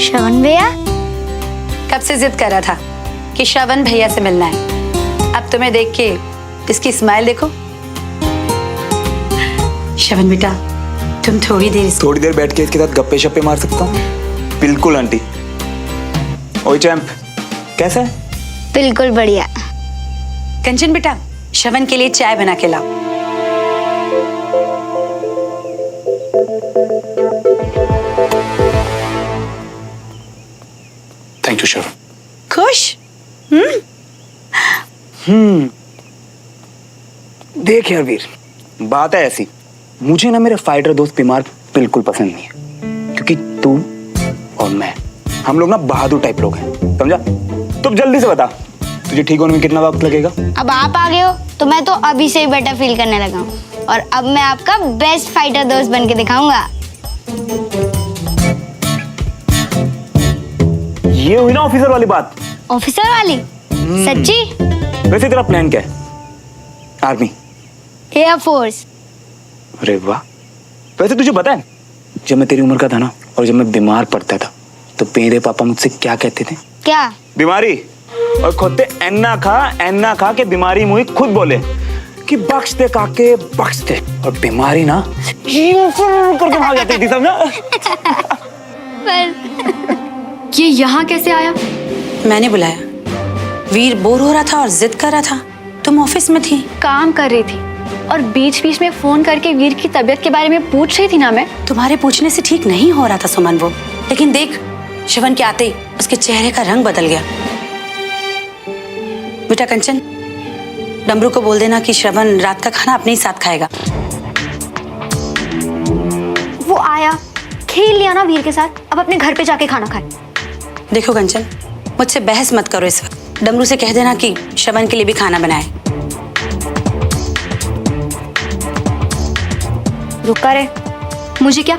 श्रवण भैया? कब से जिद कर रहा था कि श्रवण भैया से मिलना है। अब तुम्हें देख के इसकी स्माइल देखो। श्रवण बेटा, तुम थोड़ी देर बैठ के इसके साथ गप्पे शप्पे मार सकता हूँ? बिल्कुल आंटी। ओए चैंप, कैसा है? बिल्कुल बढ़िया। कंचन बेटा, श्रवण के लिए चाय बना के लाओ। थैंक यू श्रवण। खुश? देख यार वीर, बात है ऐसी, मुझे ना मेरे फाइटर दोस्त बीमार बिल्कुल पसंद नहीं है, क्योंकि तू और मैं, हम लोग ना बहादुर टाइप लोग हैं, समझा? तो जल्दी से बता, तुझे ठीक होने में कितना वक्त लगेगा? अब आप आ गए हो तो मैं तो अभी से ही बेटर फील करने लगा हूँ, और अब मैं आपका बेस्ट फाइटर दोस्त बन के दिखाऊंगा। ये हुई ना ऑफिसर वाली बात। ऑफिसर वाली? सच्ची? वैसे तेरा प्लान क्या है? आर्मी? एयरफोर्स? अरे वाह। वैसे तुझे पता है, जब मैं तेरी उम्र का था ना, और जब मैं बीमार पड़ता था, तो मेरे पापा मुझसे क्या कहते थे? क्या? बीमारी। और खुद एन्ना खा के बीमारी मुझे खुद बोले कि बख्श दे काके, बख्श दे। और बीमारी ना करके भाग जाती थी, समझा? ये यहाँ कैसे आया? मैंने बुलाया। वीर बोर हो रहा था और जिद कर रहा था। तुम ऑफिस में थी। काम कर रही थी और बीच बीच में फोन करके वीर की तबीयत के बारे में पूछ रही थी ना मैं। तुम्हारे पूछने से ठीक नहीं हो रहा था सुमन वो, लेकिन देख श्रवण के आते ही उसके चेहरे का रंग बदल गया। बेटा कंचन, डमरू को बोल देना कि श्रवण रात का खाना अपने ही साथ खाएगा। वो आया, खेल लिया ना वीर के साथ, अब अपने घर पे जाके खाना खाए। देखो कंचन, मुझसे बहस मत करो इस वक्त। डमरू से कह देना कि श्रवण के लिए भी खाना बनाए। रुका रे, मुझे क्या,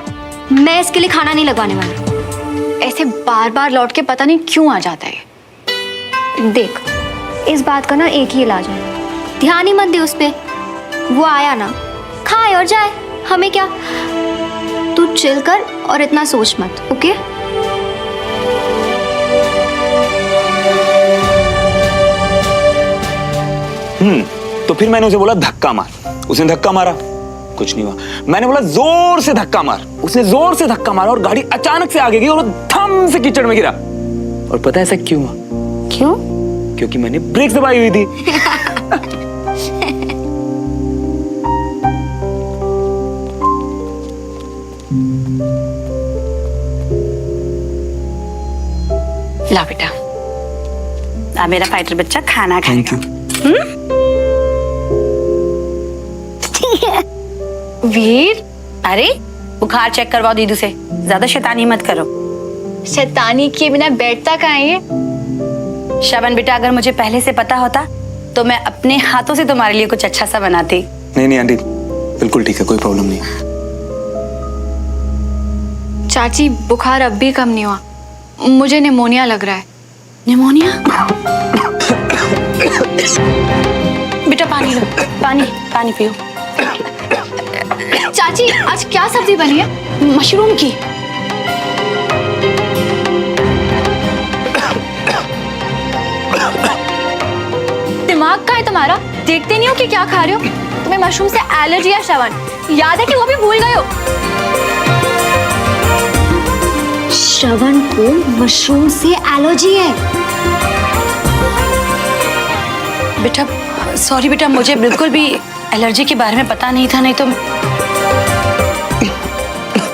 मैं इसके लिए खाना नहीं लगवाने वाली। ऐसे बार बार लौट के पता नहीं क्यों आ जाता है। देख, इस बात का ना एक ही इलाज है, ध्यान ही मत दे उस पे। वो आया ना, खाए और जाए, हमें क्या। तू चिल कर और इतना सोच मत, ओके? तो फिर मैंने उसे बोला धक्का मार, उसने धक्का मारा, कुछ नहीं हुआ। मैंने बोला जोर से धक्का मार, उसने जोर से धक्का मारा और गाड़ी अचानक से आगे गई और धम से कीचड़ में गिरा। और पता है ऐसा क्यों हुआ? क्यों? क्योंकि मैंने ब्रेक दबाई हुई थी। ला बेटा, अब मेरा फाइटर बच्चा खाना खाएगा। वीर, अरे बुखार चेक करवाओ दीदू से, ज्यादा शैतानी मत करो। शैतानी किए बिना बैठता कहाँ है ये? श्रवण बेटा, अगर मुझे पहले से पता होता तो मैं अपने हाथों से तुम्हारे लिए कुछ अच्छा सा बनाती। नहीं आंटी, बिल्कुल ठीक है, कोई प्रॉब्लम नहीं। चाची, बुखार अब भी कम नहीं हुआ, मुझे निमोनिया लग रहा है। निमोनिया? बेटा पानी लो, पानी पियो। चाची, आज क्या सब्जी बनी है? मशरूम की। दिमाग कहाँ है तुम्हारा? देखते नहीं हो कि क्या खा रहे हो? तुम्हें मशरूम से एलर्जी है श्रवण, याद है कि वो भी भूल गए हो? श्रवण को मशरूम से एलर्जी है। बेटा सॉरी बेटा, मुझे बिल्कुल भी एलर्जी के बारे में पता नहीं था, नहीं तो।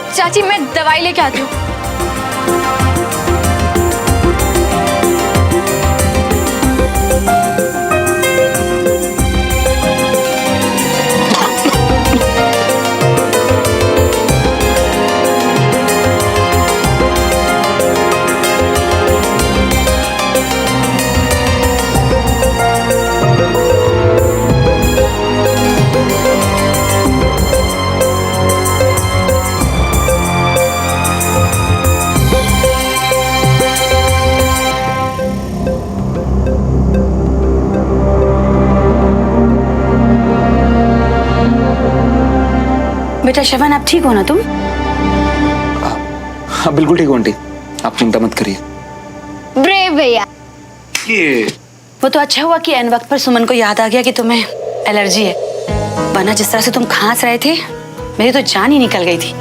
चाची, मैं दवाई लेके आती हूँ। बेटा श्रवण, आप ठीक हो ना तुम? हाँ बिल्कुल ठीक हूँ आंटी। आप चिंता मत करिए। ब्रेव भैया। ये वो तो अच्छा हुआ कि एन वक्त पर सुमन को याद आ गया कि तुम्हें एलर्जी है, वरना जिस तरह से तुम खांस रहे थे मेरी तो जान ही निकल गई थी।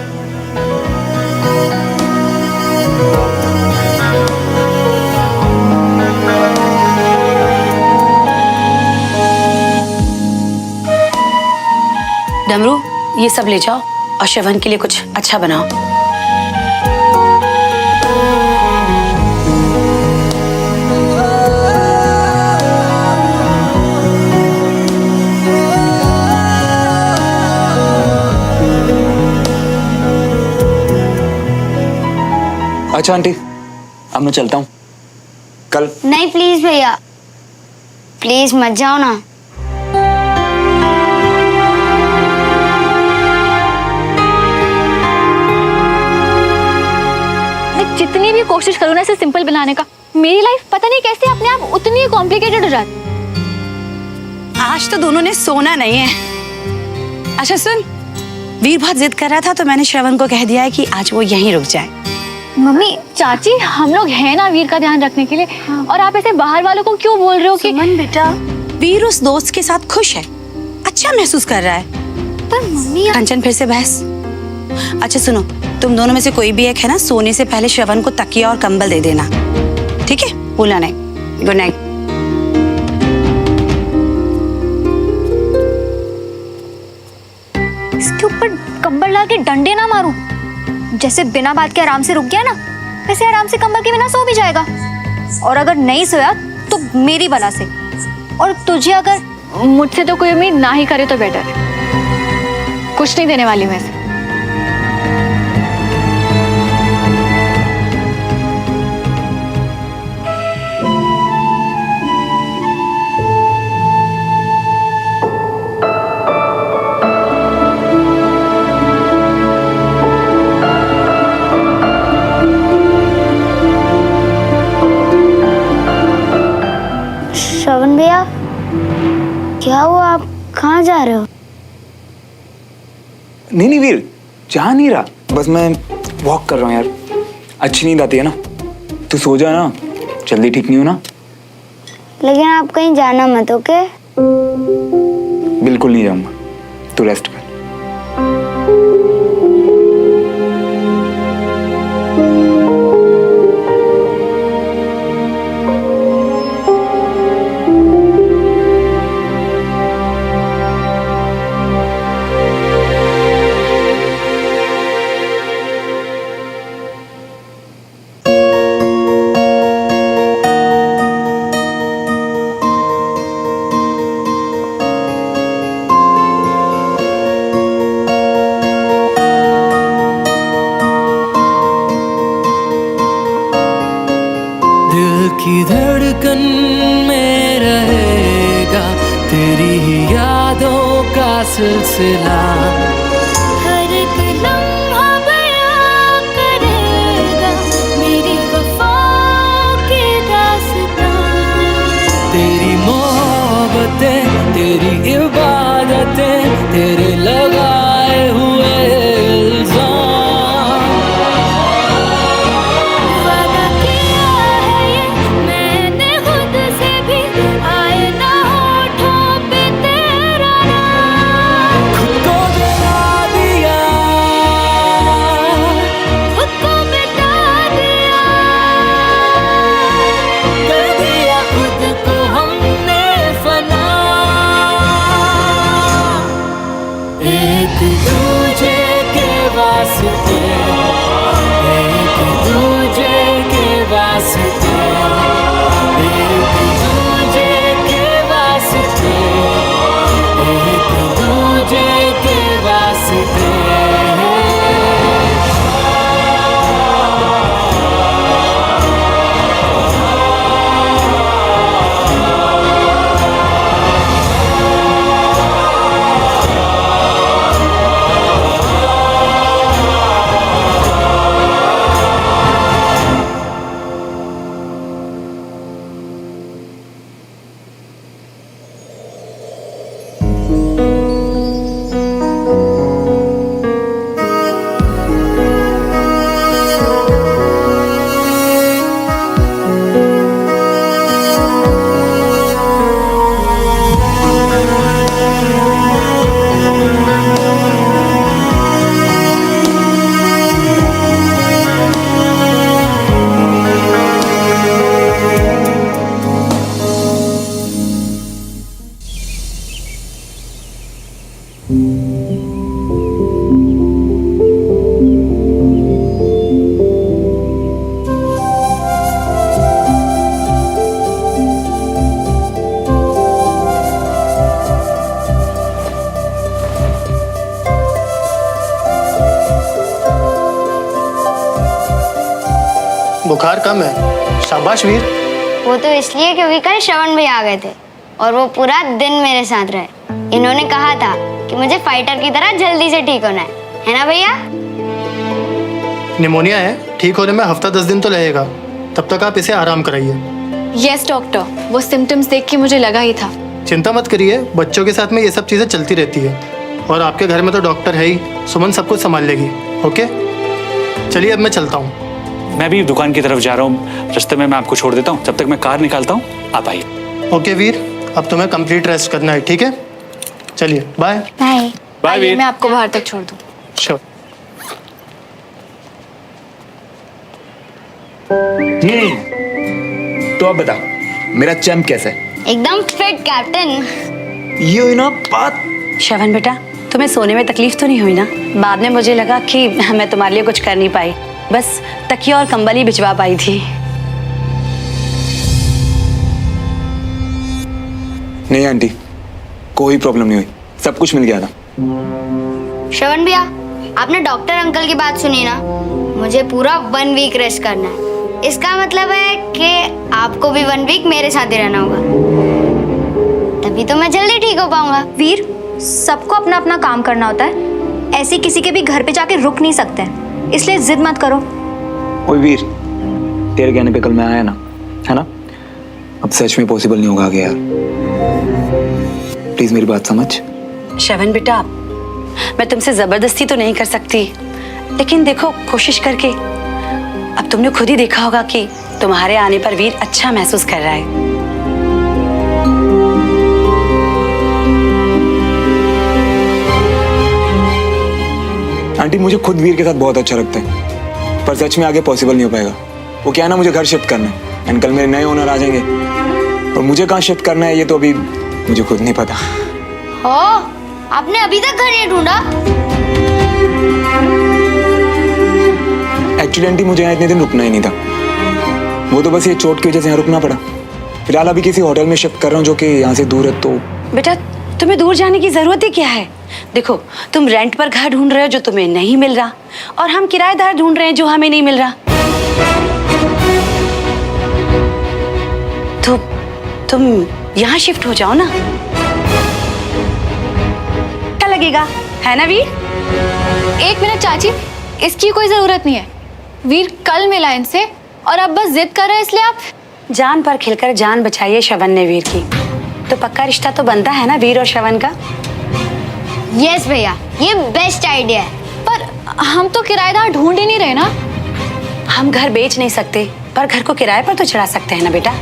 डमरू, ये सब ले जाओ और श्रवण के लिए कुछ अच्छा बनाओ। अच्छा आंटी, अब मैं चलता हूँ। कल नहीं प्लीज भैया, प्लीज मत जाओ ना। मैं जितनी भी कोशिश करूँ ना इसे सिंपल बनाने का, मेरी लाइफ पता नहीं कैसे अपने आप उतनी कॉम्प्लिकेटेड हो जाती। आज तो दोनों ने सोना नहीं है। अच्छा सुन, वीर बहुत जिद कर रहा था तो मैंने श्रवण को कह दिया है कि आज वो यहीं रुक जाए। मम्मी चाची, हम लोग हैं ना वीर का ध्यान रखने के लिए, और आप ऐसे बाहर वालों को क्यों बोल रहे हो कि सुमन बेटा, वीर उस दोस्त के साथ खुश है, अच्छा महसूस कर रहा है। पर मम्मी कंचन फिर से बहस। अच्छा सुनो, तुम दोनों में से कोई भी एक है ना, सोने से पहले श्रवण को तकिया और कंबल दे देना, ठीक है? भूलना नहीं। Good night. इसके ऊपर कंबल डाल के डंडे ना मारूं, जैसे बिना बात के आराम से रुक गया ना, वैसे आराम से कंबल के बिना सो भी जाएगा। और अगर नहीं सोया तो मेरी बला से, और तुझे अगर मुझसे तो कोई उम्मीद ना ही करे तो बेटर है। कुछ नहीं देने वाली मैं। श्रवण भैया, क्या हुआ? आप कहाँ जा रहे हो? नहीं नहीं वीर, जा नहीं रहा, बस मैं वॉक कर रहा हूँ यार। अच्छी नींद आती है ना, तू सो जा ना, जल्दी ठीक नहीं हो ना। लेकिन आप कहीं जाना मत, ओके? बिल्कुल नहीं जाऊंगा, तू रेस्ट कर। की धड़कन में रहेगा तेरी ही यादों का सिलसिला। हर एक लम्हा बयां करेगा मेरी वफा की दास्तां। तेरी मोहब्बतें, तेरी इबादतें, तेरे लगाए हुए इल्जाम। वादा किया है ये मैंने खुद से भी, आए ना होठों पे तेरा नाम। खुद को जला दिया, खुद को मिटा दिया, कर दिया खुद को हमने फना। एक दूजे के वास्ते, एक दूजे के वास्ते, एक दूजे के वास्ते, एक दूजे के वास्ते। बुखार कम है। शाबाश वीर। वो तो इसलिए क्योंकि कल श्रवण भैया आ गए थे और वो पूरा दिन मेरे साथ रहे। इन्होंने कहा था कि मुझे फाइटर की तरह जल्दी से ठीक होना है ना भैया? निमोनिया है, ठीक होने में हफ्ता 10 दिन तो लगेगा। तब तक आप इसे आराम कराइए। यस डॉक्टर, वो सिम्टम्स देख के मुझे लगा ही था। चिंता मत करिए, बच्चों के साथ में ये सब चीज़ें चलती रहती है और आपके घर में तो डॉक्टर है ही, सुमन सब कुछ संभाल लेगी। ओके चलिए अब मैं चलता हूँ। मैं भी दुकान की तरफ जा रहा हूँ, रास्ते में मैं आपको छोड़ देता हूँ। जब तक मैं कार निकालता हूँ आप आइए। ओके वीर, अब तुम्हें कंप्लीट रेस्ट करना है, ठीक है? चलिए बाय। बाय। बाय आइए, वीर। मैं आपको बाहर तक छोड़ दूँ। श्योर। तो अब बता मेरा चैंप कैसा है? एकदम फिट कैप्टन। ये हुई ना बात। श्रवण बेटा, तुम्हें सोने में तकलीफ तो नहीं हुई ना? बाद में मुझे लगा कि मैं तुम्हारे लिए कुछ कर नहीं पाई, बस तकिया और कंबल ही भिजवा पाई थी। नहीं आंटी, कोई प्रॉब्लम नहीं हुई, सब कुछ मिल गया था। श्रवण भैया, आपने डॉक्टर अंकल की बात सुनी ना? मुझे पूरा 1 वीक रेस्ट करना है। इसका मतलब है कि आपको भी 1 वीक मेरे साथ ही रहना होगा, तभी तो मैं जल्दी ठीक हो पाऊंगा। वीर, सबको अपना अपना काम करना होता है, ऐसे किसी के भी घर पे जाके रुक नहीं सकते हैं, इसलिए जिद मत करो। ओए वीर, तेरे कहने पे कल मैं आया ना, है ना? अब सच में पॉसिबल नहीं होगा आगे यार, प्लीज मेरी बात समझ। श्रवण बेटा, मैं तुमसे जबरदस्ती तो नहीं कर सकती, लेकिन देखो कोशिश करके। अब तुमने खुद ही देखा होगा कि तुम्हारे आने पर वीर अच्छा महसूस कर रहा है। आंटी मुझे खुद वीर के साथ बहुत अच्छा लगता है, पर सच में आगे पॉसिबल नहीं हो पाएगा। वो क्या है ना, मुझे घर शिफ्ट करना है एंड कल मेरे नए ओनर आ जाएंगे, और मुझे कहाँ शिफ्ट करना है ये तो अभी मुझे खुद नहीं पता। हो, आपने अभी तक घर नहीं ढूंढा? एक्चुअली आंटी मुझे यहाँ इतने दिन रुकना ही नहीं था, वो तो बस ये चोट की वजह से यहाँ रुकना पड़ा। फिलहाल अभी किसी होटल में शिफ्ट कर रहा हूँ जो कि यहाँ से दूर है। तो बेटा, तुम्हें दूर जाने की जरूरत ही क्या है? देखो, तुम रेंट पर घर ढूंढ रहे हो जो तुम्हें नहीं मिल रहा, और हम किराएदार ढूंढ रहे हैं जो हमें नहीं मिल रहा। तो तुम यहाँ शिफ्ट हो जाओ ना, क्या लगेगा, है ना वीर? 1 मिनट चाची, इसकी कोई जरूरत नहीं है। वीर कल मिला इनसे और अब बस जिद कर रहे हैं, इसलिए आप। जान पर खिलकर जान बचाइए श्रवण ने वीर की, तो पक्का रिश्ता तो बनता है ना वीर और श्रवण का। यस भैया, ये बेस्ट आइडिया है। पर हम तो किराएदार ढूंढ ही नहीं रहे ना। हम घर बेच नहीं सकते, पर घर को किराए पर तो चढ़ा सकते हैं ना बेटा।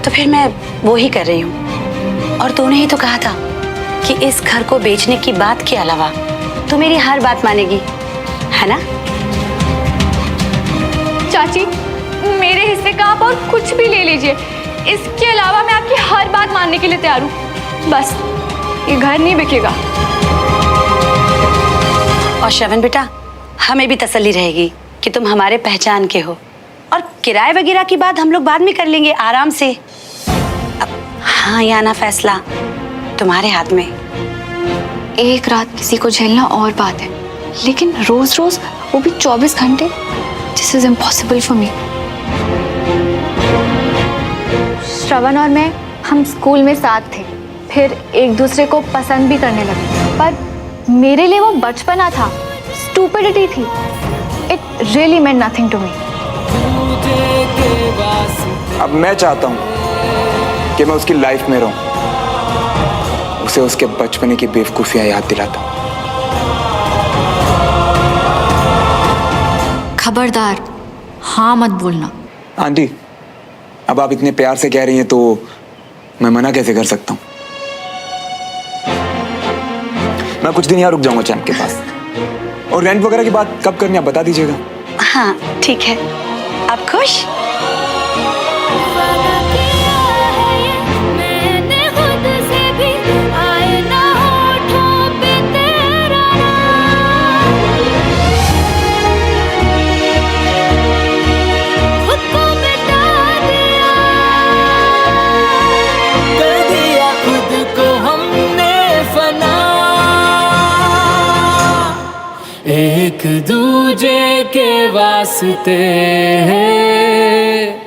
तो फिर मैं वो ही कर रही हूँ, और तूने ही तो कहा था कि इस घर को बेचने की बात के अलावा तू मेरी हर बात मानेगी, है ना? चाची, मेरे हिस्से का आप और कुछ भी ले लीजिए, इसके अलावा मैं आपकी हर बात मानने के लिए तैयार हूँ। बस ये घर नहीं बिकेगा। और श्रवण बेटा, हमें भी तसल्ली रहेगी कि तुम हमारे पहचान के हो, और किराए वगैरह की बात हम लोग बाद में कर लेंगे आराम से। अब हाँ या ना फैसला तुम्हारे हाथ में। एक रात किसी को झेलना और बात है, लेकिन रोज रोज वो भी 24 घंटे, this is impossible for me. Shravan और मैं, हम स्कूल में साथ थे, फिर एक दूसरे को पसंद भी करने लगे, पर मेरे लिए वो बचपना था, स्टूपिडिटी थी। It really meant nothing to me. अब मैं चाहता हूँ कि मैं उसकी लाइफ में रहूं, उसे उसके बचपने की बेवकूफियां याद दिलाता हूं। खबरदार, हाँ मत बोलना। आंटी, अब आप इतने प्यार से कह रही हैं तो मैं मना कैसे कर सकता हूँ? मैं कुछ दिन यहाँ रुक जाऊंगा चैंप के पास, और रेंट वगैरह की बात कब करनी आप बता दीजिएगा। हाँ ठीक है, आप खुश? वादा किया है ये मैंने खुद से भी, आए ना होठों पे तेरा नाम। खुद को मिटा दिया, कर दिया खुद को हमने फना, एक दूजे के वास्ते है।